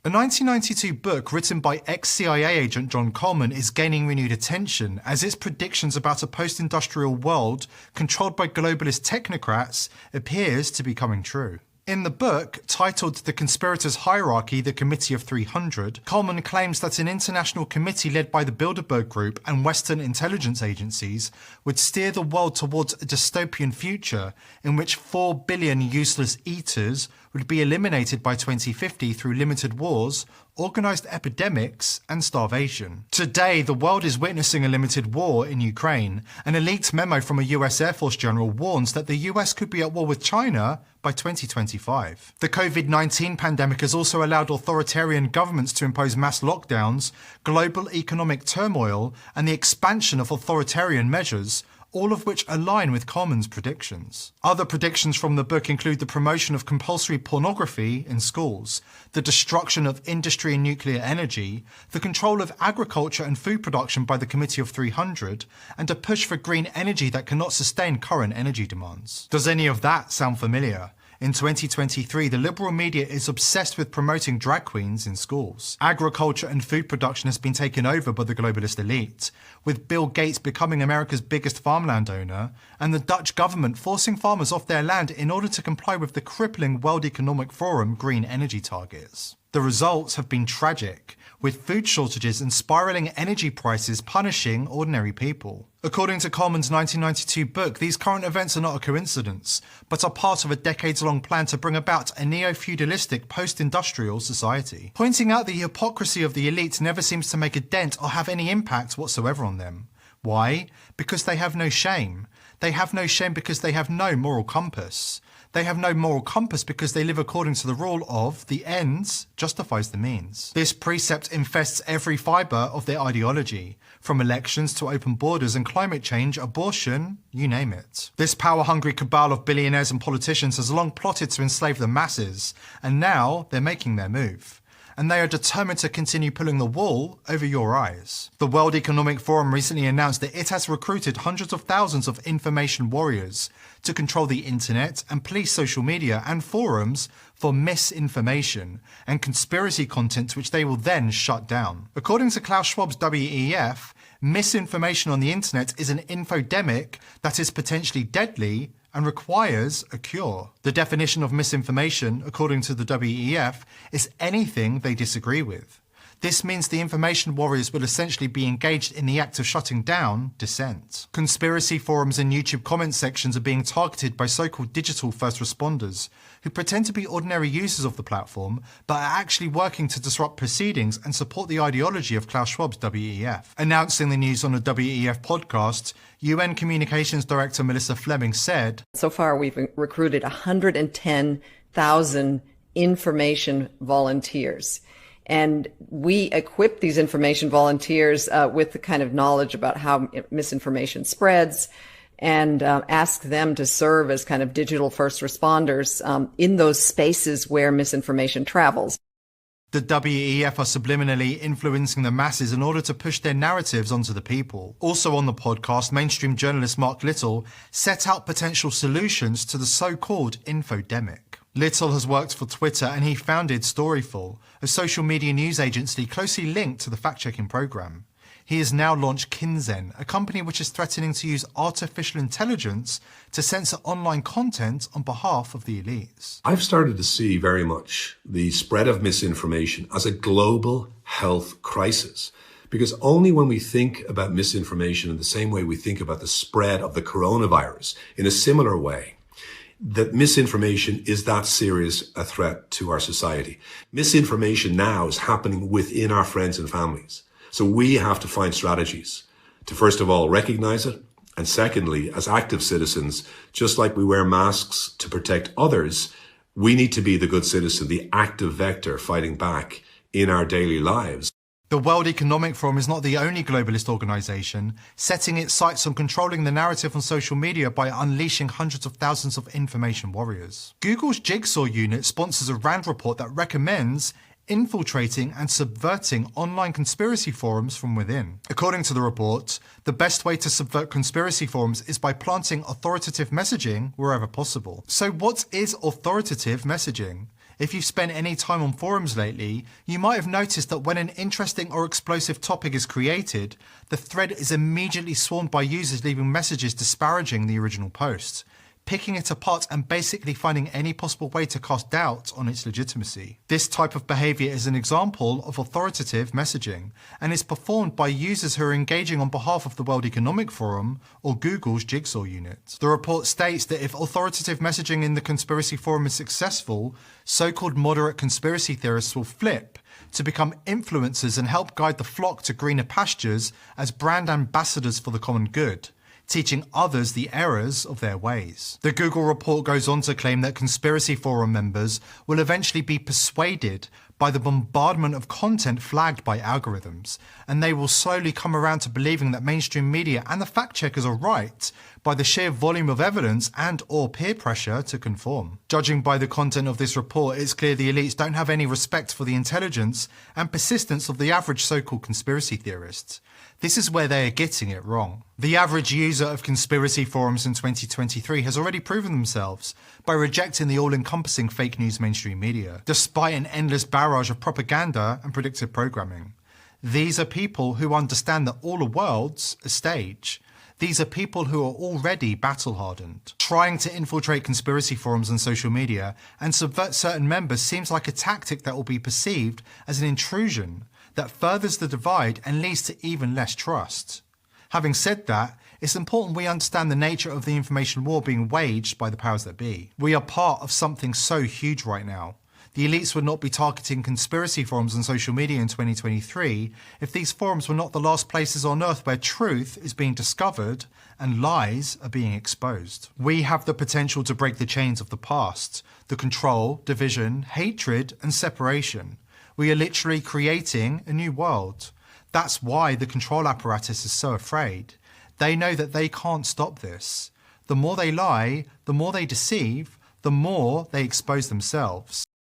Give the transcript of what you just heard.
A 1992 book written by ex-CIA agent John Coleman is gaining renewed attention as its predictions about a post-industrial world controlled by globalist technocrats appears to be coming true. In the book, titled The Conspirators' Hierarchy, The Committee of 300, Coleman claims that an international committee led by the Bilderberg Group and Western intelligence agencies would steer the world towards a dystopian future in which 4 billion useless eaters would be eliminated by 2050 through limited wars, organized epidemics, and starvation. Today, the world is witnessing a limited war in Ukraine. An leaked memo from a US Air Force general warns that the US could be at war with China by 2025. The COVID-19 pandemic has also allowed authoritarian governments to impose mass lockdowns, global economic turmoil, and the expansion of authoritarian measures, all of which align with Coleman's predictions. Other predictions from the book include the promotion of compulsory pornography in schools, the destruction of industry and nuclear energy, the control of agriculture and food production by the Committee of 300, and a push for green energy that cannot sustain current energy demands. Does any of that sound familiar? In 2023, the liberal media is obsessed with promoting drag queens in schools. Agriculture and food production has been taken over by the globalist elite, with Bill Gates becoming America's biggest farmland owner, and the Dutch government forcing farmers off their land in order to comply with the crippling World Economic Forum green energy targets. The results have been tragic, with food shortages and spiraling energy prices punishing ordinary people. According to Coleman's 1992 book, these current events are not a coincidence, but are part of a decades-long plan to bring about a neo-feudalistic post-industrial society. Pointing out the hypocrisy of the elite never seems to make a dent or have any impact whatsoever on them. Why? Because they have no shame. They have no shame because they have no moral compass. They have no moral compass because they live according to the rule of the ends justifies the means. This precept infests every fibre of their ideology, from elections to open borders and climate change, abortion, you name it. This power-hungry cabal of billionaires and politicians has long plotted to enslave the masses, and now they're making their move. And they are determined to continue pulling the wool over your eyes. The World Economic Forum recently announced that it has recruited hundreds of thousands of information warriors to control the internet and police social media and forums for misinformation and conspiracy content which they will then shut down. According to Klaus Schwab's WEF, misinformation on the internet is an infodemic that is potentially deadly and requires a cure. The definition of misinformation, according to the WEF, is anything they disagree with. This means the information warriors will essentially be engaged in the act of shutting down dissent. Conspiracy forums and YouTube comment sections are being targeted by so-called digital first responders who pretend to be ordinary users of the platform but are actually working to disrupt proceedings and support the ideology of Klaus Schwab's WEF. Announcing the news on a WEF podcast, UN Communications Director Melissa Fleming said, "So far we've recruited 110,000 information volunteers. And we equip these information volunteers with the kind of knowledge about how misinformation spreads and ask them to serve as kind of digital first responders in those spaces where misinformation travels." The WEF are subliminally influencing the masses in order to push their narratives onto the people. Also on the podcast, mainstream journalist Mark Little set out potential solutions to the so-called infodemic. Little has worked for Twitter and he founded Storyful, a social media news agency closely linked to the fact-checking program. He has now launched Kinzen, a company which is threatening to use artificial intelligence to censor online content on behalf of the elites. I've started to see very much the spread of misinformation as a global health crisis. Because only when we think about misinformation in the same way we think about the spread of the coronavirus, in a similar way, that misinformation is that serious a threat to our society. Misinformation now is happening within our friends and families. So we have to find strategies to, first of all, recognize it. And secondly, as active citizens, just like we wear masks to protect others, we need to be the good citizen, the active vector fighting back in our daily lives. The World Economic Forum is not the only globalist organisation setting its sights on controlling the narrative on social media by unleashing hundreds of thousands of information warriors. Google's Jigsaw unit sponsors a RAND report that recommends infiltrating and subverting online conspiracy forums from within. According to the report, the best way to subvert conspiracy forums is by planting authoritative messaging wherever possible. So what is authoritative messaging? If you've spent any time on forums lately, you might have noticed that when an interesting or explosive topic is created, the thread is immediately swarmed by users leaving messages disparaging the original post, picking it apart and basically finding any possible way to cast doubt on its legitimacy. This type of behavior is an example of authoritative messaging and is performed by users who are engaging on behalf of the World Economic Forum or Google's Jigsaw unit. The report states that if authoritative messaging in the conspiracy forum is successful, so-called moderate conspiracy theorists will flip to become influencers and help guide the flock to greener pastures as brand ambassadors for the common good, teaching others the errors of their ways. The Google report goes on to claim that conspiracy forum members will eventually be persuaded by the bombardment of content flagged by algorithms, and they will slowly come around to believing that mainstream media and the fact checkers are right by the sheer volume of evidence and/or peer pressure to conform. Judging by the content of this report, it's clear the elites don't have any respect for the intelligence and persistence of the average so-called conspiracy theorists. This is where they are getting it wrong. The average user of conspiracy forums in 2023 has already proven themselves by rejecting the all-encompassing fake news mainstream media, despite an endless barrage of propaganda and predictive programming. These are people who understand that all the world's a stage. These are people who are already battle-hardened. Trying to infiltrate conspiracy forums on social media and subvert certain members seems like a tactic that will be perceived as an intrusion that furthers the divide and leads to even less trust. Having said that, it's important we understand the nature of the information war being waged by the powers that be. We are part of something so huge right now. The elites would not be targeting conspiracy forums on social media in 2023 if these forums were not the last places on earth where truth is being discovered and lies are being exposed. We have the potential to break the chains of the past, the control, division, hatred, and separation. We are literally creating a new world. That's why the control apparatus is so afraid. They know that they can't stop this. The more they lie, the more they deceive, the more they expose themselves.